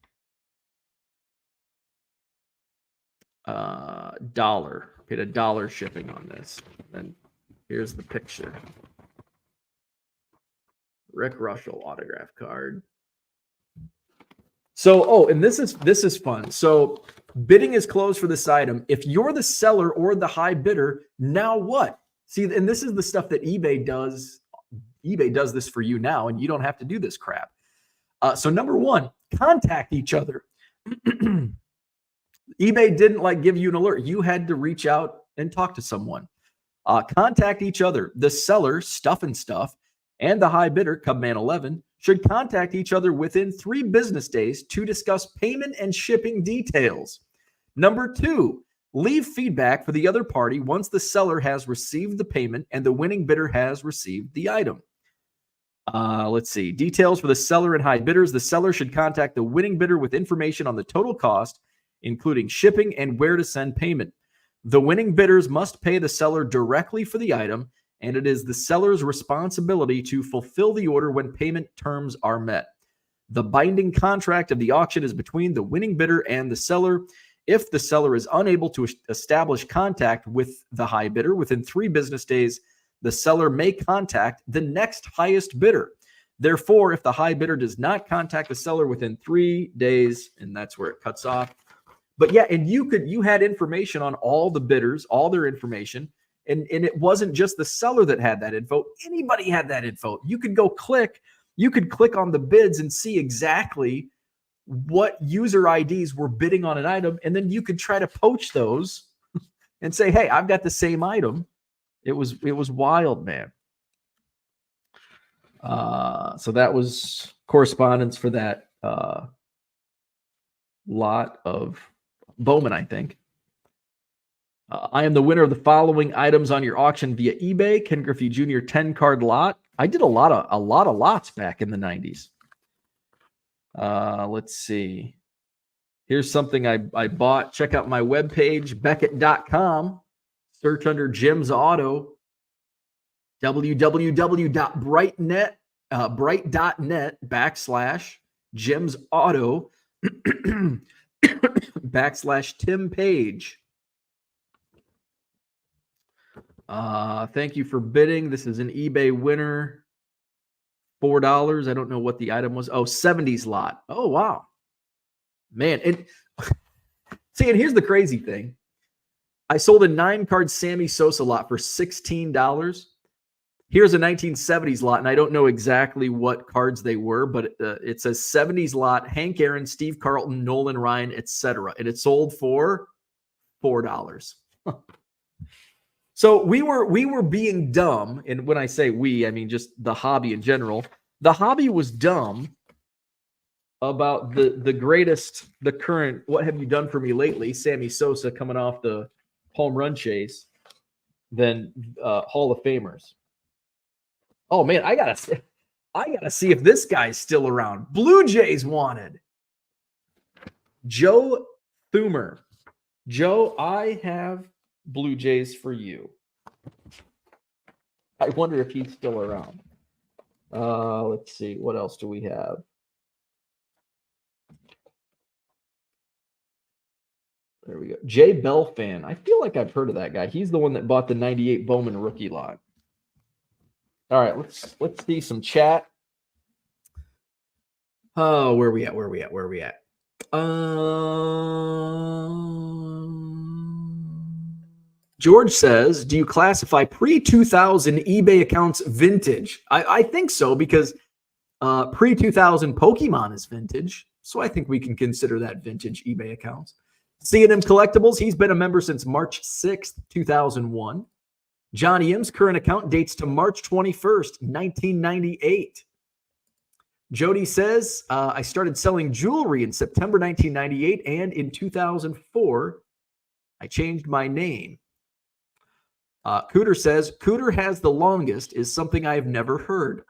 $1. Paid $1 shipping on this. And here's the picture. Rick Russell autograph card. So, and this is fun. So, bidding is closed for this item. If you're the seller or the high bidder, now what? See, and this is the stuff that eBay does. eBay does this for you now, and you don't have to do this crap. So, number one, contact each other. eBay didn't give you an alert. You had to reach out and talk to someone. Contact each other. The seller, Stuff and Stuff, and the high bidder, Cubman11, should contact each other within 3 business days to discuss payment and shipping details. Number 2, leave feedback for the other party once the seller has received the payment and the winning bidder has received the item. Let's see. Details for the seller and high bidders. The seller should contact the winning bidder with information on the total cost, including shipping and where to send payment. The winning bidders must pay the seller directly for the item, and it is the seller's responsibility to fulfill the order when payment terms are met. The binding contract of the auction is between the winning bidder and the seller. If the seller is unable to establish contact with the high bidder within 3 business days, the seller may contact the next highest bidder. Therefore, if the high bidder does not contact the seller within 3 days, and that's where it cuts off. But yeah, and you had information on all the bidders, all their information. And it wasn't just the seller that had that info. Anybody had that info. You could click on the bids and see exactly what user IDs were bidding on an item. And then you could try to poach those and say, hey, I've got the same item. It was wild, man. So that was correspondence for that lot of Bowman, I think. I am the winner of the following items on your auction via eBay. Ken Griffey Jr. 10-card lot. I did a lot of lots back in the 90s. Let's see. Here's something I bought. Check out my webpage, Beckett.com. Search under Jim's Auto. www.bright.net/Jim's Auto /Tim Page. Thank you for bidding. This is an eBay winner. $4. I don't know what the item was. 70s lot. Oh, wow. Man. And see, and here's the crazy thing. I sold a 9-card Sammy Sosa lot for $16. Here's a 1970s lot, and I don't know exactly what cards they were, but it says 70s lot, Hank Aaron, Steve Carlton, Nolan Ryan, etc. And it sold for $4. So we were being dumb, and when I say we, I mean just the hobby in general. The hobby was dumb about the current what have you done for me lately, Sammy Sosa coming off the home run chase, than Hall of Famers. Oh man, I gotta see if this guy's still around. Blue Jays wanted Joe Thumer. Joe, I have Blue Jays for you. I wonder if he's still around. Let's see. What else do we have? There we go. Jay Bell fan. I feel like I've heard of that guy. He's the one that bought the 98 Bowman rookie lot. All right, let's see some chat. Oh, where are we at? George says, do you classify pre-2000 eBay accounts vintage? I think so, because pre-2000 Pokemon is vintage. So I think we can consider that vintage eBay accounts. C&M Collectibles, he's been a member since March 6th, 2001. Johnny M's current account dates to March 21st, 1998. Jody says, I started selling jewelry in September 1998, and in 2004, I changed my name. Cooter says, Cooter has the longest is something I've never heard.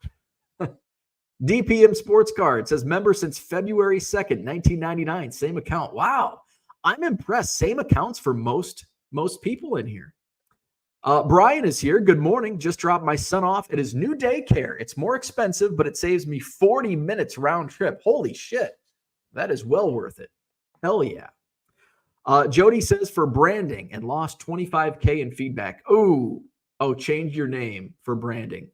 DPM Sports Card says, member since February 2nd, 1999. Same account. Wow. I'm impressed. Same accounts for most people in here. Brian is here. Good morning. Just dropped my son off at his new daycare. It's more expensive, but it saves me 40 minutes round trip. Holy shit. That is well worth it. Hell yeah. Jody says for branding and lost 25K in feedback. Oh, change your name for branding.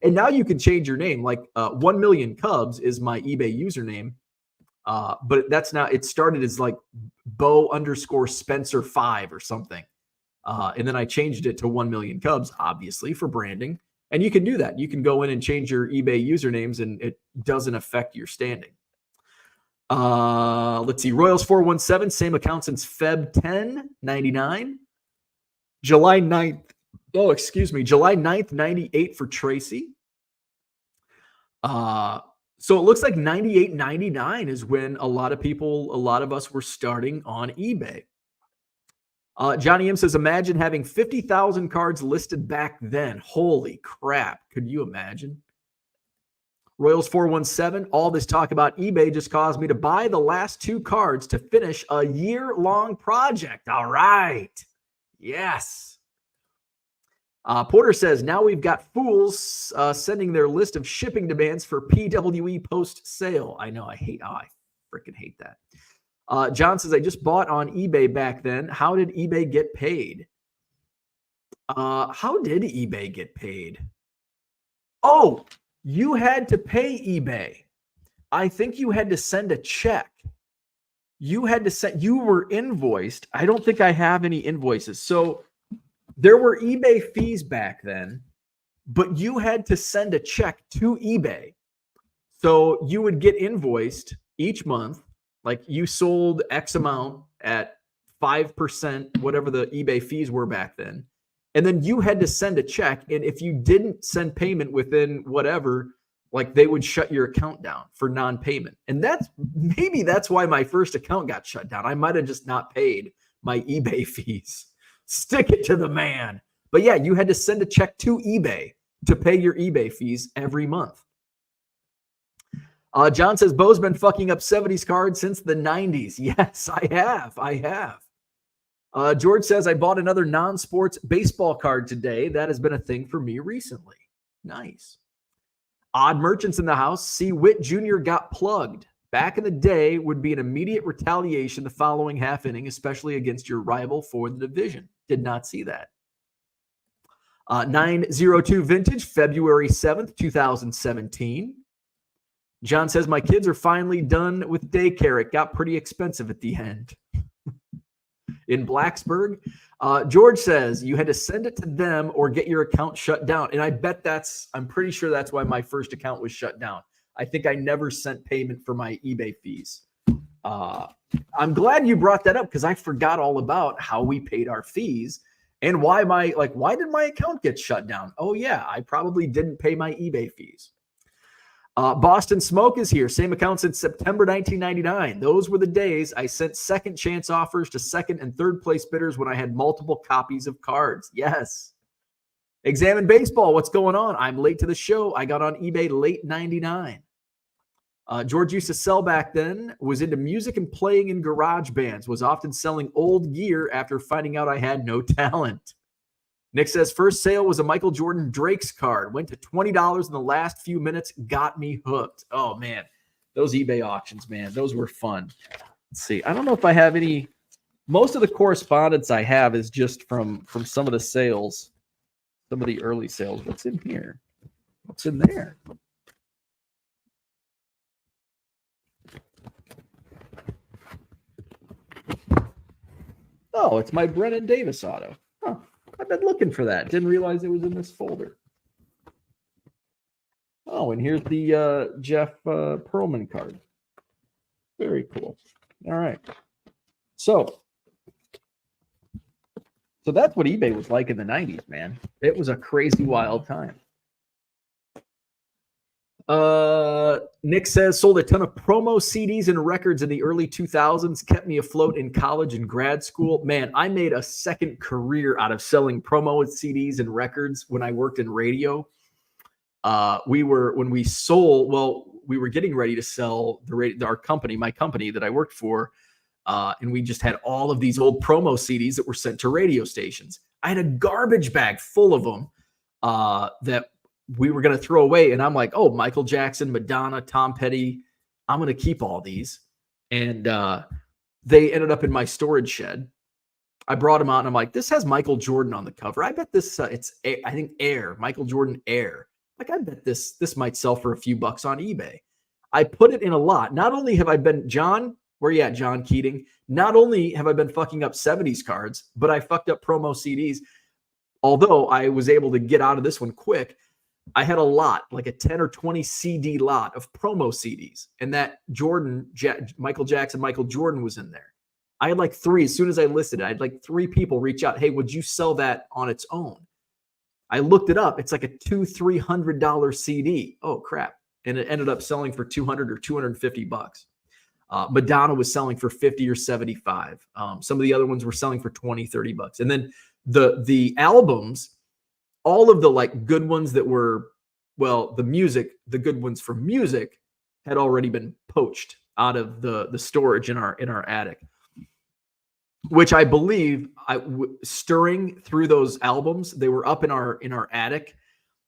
And now you can change your name. Like 1 million Cubs is my eBay username. But that's not, it started as like Bo_Spencer5 or something. And then I changed it to 1 million Cubs, obviously, for branding. And you can do that. You can go in and change your eBay usernames and it doesn't affect your standing. Let's see. Royals 417, same account since Feb 10, 99. July 9th. Oh, excuse me. July 9th, 98 for Tracy. So it looks like 98, 99 is when a lot of us were starting on eBay. Johnny M says, imagine having 50,000 cards listed back then. Holy crap. Could you imagine? Royals 417, all this talk about eBay just caused me to buy the last 2 cards to finish a year-long project. All right. Yes. Porter says, now we've got fools sending their list of shipping demands for PWE post-sale. I know. I freaking hate that. John says, I just bought on eBay back then. How did eBay get paid? How did eBay get paid? Oh, you had to pay eBay. I think you had to send a check. You were invoiced. I don't think I have any invoices. So there were eBay fees back then, but you had to send a check to eBay. So you would get invoiced each month. Like you sold X amount at 5%, whatever the eBay fees were back then. And then you had to send a check. And if you didn't send payment within whatever, like they would shut your account down for non-payment. And maybe that's why my first account got shut down. I might have just not paid my eBay fees. Stick it to the man. But yeah, you had to send a check to eBay to pay your eBay fees every month. John says, Bo's been fucking up 70s cards since the 90s. Yes, I have. George says, I bought another non-sports baseball card today. That has been a thing for me recently. Nice. Odd merchants in the house. See, Witt Jr. got plugged. Back in the day would be an immediate retaliation the following half inning, especially against your rival for the division. Did not see that. 902 Vintage, February 7th, 2017. John says, my kids are finally done with daycare. It got pretty expensive at the end. In Blacksburg. George says, you had to send it to them or get your account shut down. And I'm pretty sure that's why my first account was shut down. I think I never sent payment for my eBay fees. I'm glad you brought that up because I forgot all about how we paid our fees and why did my account get shut down? Oh yeah, I probably didn't pay my eBay fees. Boston Smoke is here. Same account since September 1999. Those were the days I sent second chance offers to second and third place bidders when I had multiple copies of cards. Yes. Examine Baseball. What's going on? I'm late to the show. I got on eBay late 99. George used to sell back then, was into music and playing in garage bands, was often selling old gear after finding out I had no talent. Nick says, first sale was a Michael Jordan Drake's card. Went to $20 in the last few minutes. Got me hooked. Oh, man. Those eBay auctions, man. Those were fun. Let's see. I don't know if I have any. Most of the correspondence I have is just from some of the sales. Some of the early sales. What's in here? What's in there? Oh, it's my Brennan Davis auto. Huh. I've been looking for that. Didn't realize it was in this folder. Oh, and here's the Jeff Pearlman card. Very cool. All right. So that's what eBay was like in the 90s, man. It was a crazy, wild time. Nick says, sold a ton of promo CDs and records in the early 2000s, kept me afloat in college and grad school. Man, I made a second career out of selling promo CDs and records when I worked in radio. We were getting ready to sell our company, my company that I worked for. And we just had all of these old promo CDs that were sent to radio stations. I had a garbage bag full of them that we were going to throw away. And I'm like, oh, Michael Jackson, Madonna, Tom Petty, I'm going to keep all these. And they ended up in my storage shed. I brought them out and I'm like, this has Michael Jordan on the cover. I bet this, I think Air, Michael Jordan Air. Like, I bet this might sell for a few bucks on eBay. I put it in a lot. Not only have I been, John, where you at, John Keating? Not only have I been fucking up 70s cards, but I fucked up promo CDs. Although I was able to get out of this one quick, I had a lot, like a 10 or 20 CD lot of promo CDs. And that Michael Jackson, Michael Jordan was in there. I had like 3. As soon as I listed it, I had like 3 people reach out. Hey, would you sell that on its own? I looked it up. It's like a $200-$300 CD. Oh, crap. And it ended up selling for $200 or $250. Madonna was selling for $50 or $75. Some of the other ones were selling for $20-$30. And then the albums, all of the like good ones that were, well, the good ones for music had already been poached out of the storage in our attic, which I believe stirring through those albums, they were up in our attic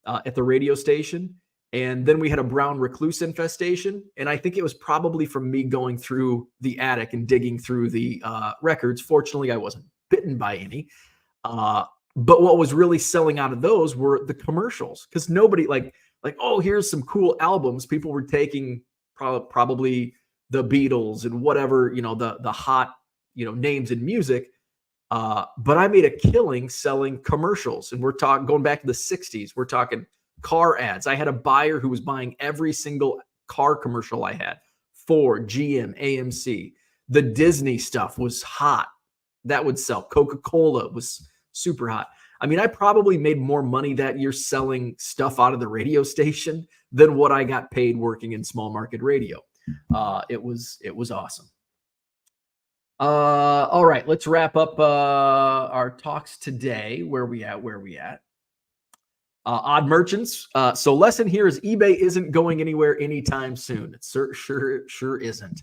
at the radio station. And then we had a brown recluse infestation. And I think it was probably from me going through the attic and digging through the records. Fortunately, I wasn't bitten by any. But what was really selling out of those were the commercials, because nobody like, oh, here's some cool albums. People were taking probably the Beatles and whatever, the hot, names in music. But I made a killing selling commercials, and we're talking going back to the 60s. We're talking car ads. I had a buyer who was buying every single car commercial I had. Ford, GM, AMC. The Disney stuff was hot. That would sell. Coca-Cola was super hot. I mean, I probably made more money that year selling stuff out of the radio station than what I got paid working in small market radio. It was awesome. All right, let's wrap up our talks today. Where we at? Odd merchants. So lesson here is eBay isn't going anywhere anytime soon. It sure isn't.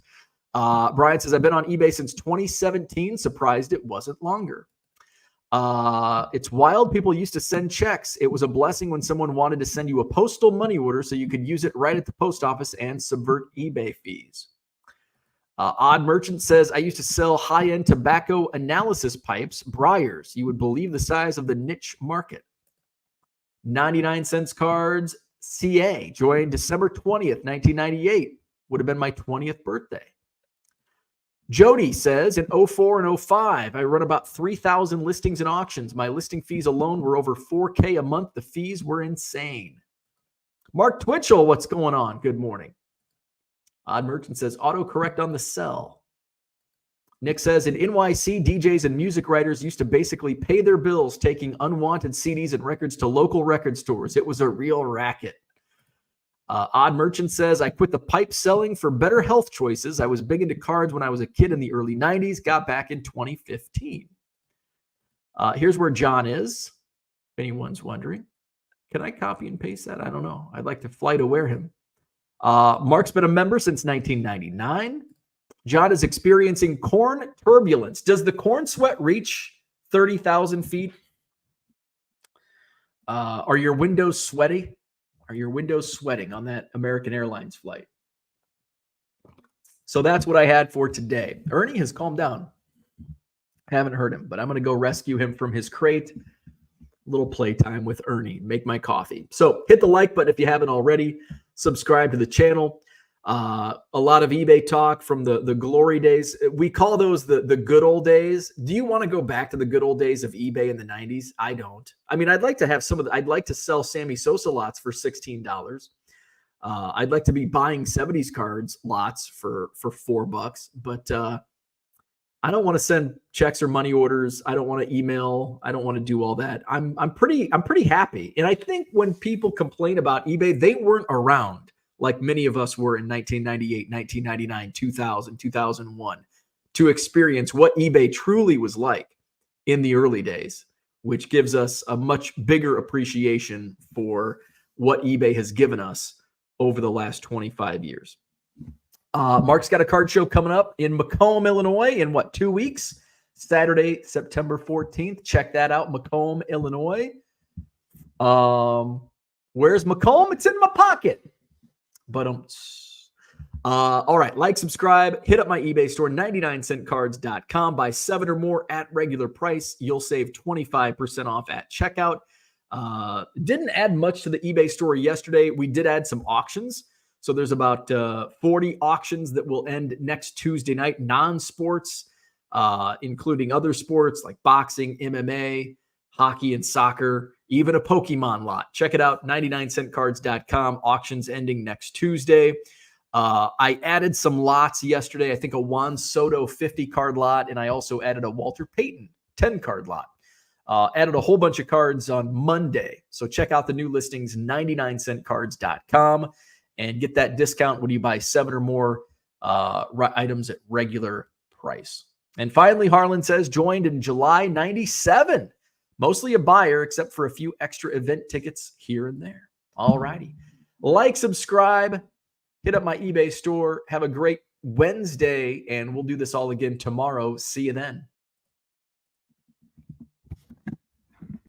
Brian says, I've been on eBay since 2017. Surprised it wasn't longer. It's wild. People used to send checks. It was a blessing when someone wanted to send you a postal money order so you could use it right at the post office and subvert eBay fees. Odd Merchant says, I used to sell high-end tobacco analysis pipes, briars. You would believe the size of the niche market. 99 cents cards, CA, joined December 20th, 1998. Would have been my 20th birthday. Jody says, in 04 and 05, I run about 3,000 listings and auctions. My listing fees alone were over $4K a month. The fees were insane. Mark Twitchell, what's going on? Good morning. Odd Merchant says, autocorrect on the cell. Nick says, in NYC, DJs and music writers used to basically pay their bills taking unwanted CDs and records to local record stores. It was a real racket. Odd Merchant says, I quit the pipe selling for better health choices. I was big into cards when I was a kid in the early 90s, got back in 2015. Here's where John is, if anyone's wondering. Can I copy and paste that? I don't know. I'd like to fly to wear him. Mark's been a member since 1999. John is experiencing corn turbulence. Does the corn sweat reach 30,000 feet? Are your windows sweaty? Are your windows sweating on that American Airlines flight? So that's what I had for today. Ernie has calmed down. Haven't heard him, but I'm going to go rescue him from his crate. Little playtime with Ernie. Make my coffee. So hit the like button if you haven't already. Subscribe to the channel. A lot of eBay talk from the glory days. We call those the good old days. Do you want to go back to the good old days of eBay in the 90s? I don't. I mean, I'd like to have I'd like to sell Sammy Sosa lots for $16. I'd like to be buying 70s cards lots for $4, but I don't want to send checks or money orders. I don't want to email. I don't want to do all that. I'm pretty happy. And I think when people complain about eBay, they weren't around like many of us were in 1998, 1999, 2000, 2001, to experience what eBay truly was like in the early days, which gives us a much bigger appreciation for what eBay has given us over the last 25 years. Mark's got a card show coming up in Macomb, Illinois in 2 weeks? Saturday, September 14th. Check that out, Macomb, Illinois. Where's Macomb? It's in my pocket. But all right, like, subscribe, hit up my eBay store, 99centcards.com. Buy 7 or more at regular price. You'll save 25% off at checkout. Didn't add much to the eBay store yesterday. We did add some auctions. So there's about 40 auctions that will end next Tuesday night, non-sports, including other sports like boxing, MMA, hockey, and soccer, even a Pokemon lot. Check it out, 99centcards.com. Auctions ending next Tuesday. I added some lots yesterday. I think a Juan Soto 50-card lot, and I also added a Walter Payton 10-card lot. Added a whole bunch of cards on Monday. So check out the new listings, 99centcards.com, and get that discount when you buy 7 or more items at regular price. And finally, Harlan says, joined in July 97. Mostly a buyer, except for a few extra event tickets here and there. All righty. Like, subscribe, hit up my eBay store. Have a great Wednesday, and we'll do this all again tomorrow. See you then.